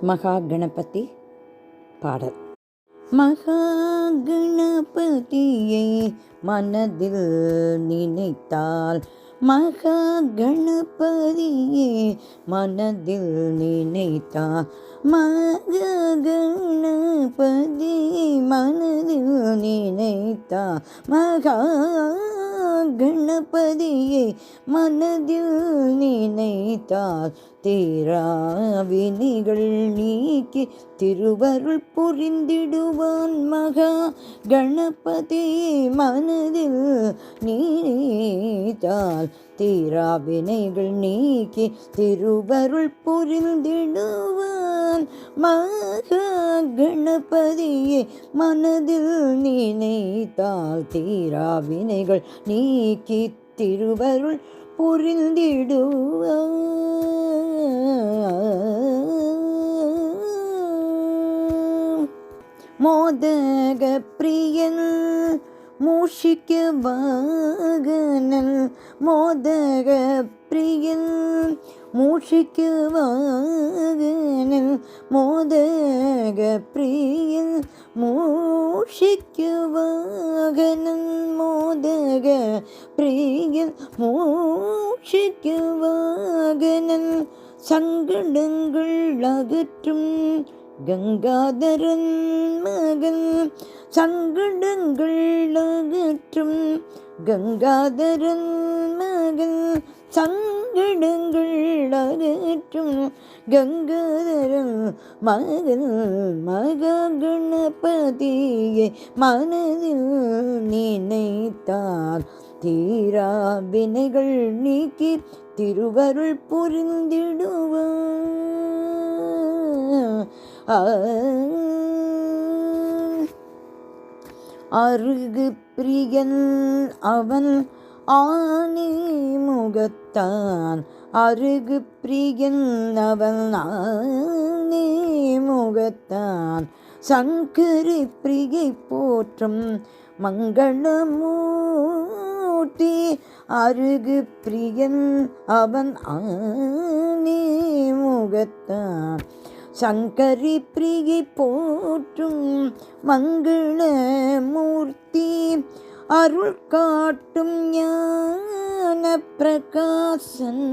மகா கணபதி பாடல். மகா கணபதியை மனதில் நினைத்தால், மகா கணபதியை மனதில் நினைத்தால், மகா கணபதி மனதில் நினைத்தால், மகா கணபதியை மனதில் நினைத்தால், தீராவினைகள் நீக்கி திருவருள் புரிந்திடுவான். மகா கணபதியை மனதில் நினைத்தால், தீராவினைகள் நீக்கி திருவருள் புரிந்திடுவான். மகா கணபதியை மனதில் நினைத்தால், தீராவினைகள் நீக்கி திருவருள் புரிந்திடுவான். மோதக பிரியன் மூஷிக்க வாகனன், மோதக பிரியன் மூஷிக்க வாகனன், மோதக பிரியன் மூஷிக்க வாகனன், மோதக பிரியன் மூஷிக்க வாகனன், சங்கடங்கள் அகற்றும் கங்காதரன் மகன், சங்கடங்கள் அகற்றும் கங்காதரன் மகன், சங்கடங்கள் அகற்றும் கங்காதரன் மகன். மகா கணபதியை மனதில் நினைத்தால், தீரா வினைகள் நீக்கி திருவருள் புரிந்திடுவான். அருகு பிரியன் அவன் ஆனி முகத்தான், அருகு பிரியன் அவன் ஆனி முகத்தான், சங்கரி பிரியை போற்றும் மங்களமூர்த்தி, அருகு பிரியன் அவன் ஆனி முகத்தான், சங்கரி பிரியை போற்றும் மங்களமூர்த்தி, அருள் காட்டும் ஞான பிரகாசன்,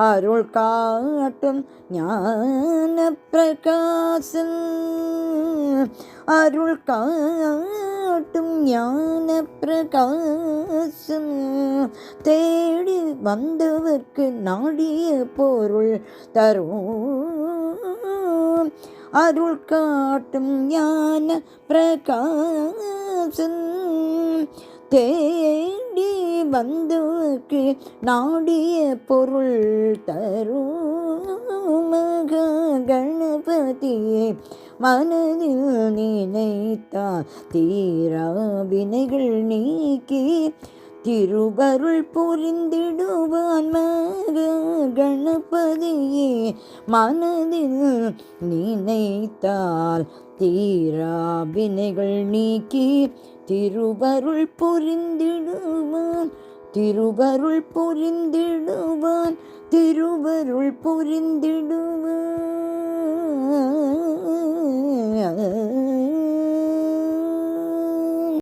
அருள் காட்டும் ஞான பிரகாசன், அருள் காட்டும் ஞான பிரகாசன், தேடி வந்தவர்க்கு நாடிய பொருள் தரும், அருள் காட்டும் ஞான பிரகாசன், தேடி வந்தவர்க்கு நாடிய பொருள் தரும். மகா கணபதியை மனதில் நினைத்தால், தீரா வினைகள் நீக்கி திருவருள் புரிந்திடுவான். மகா கணபதியை மனதில் நினைத்தால், தீரா வினைகள் நீக்கி திருவருள் புரிந்திடுவான். திருவருள் புரிந்திடுவான். திருவருள் புரிந்திடுவான்.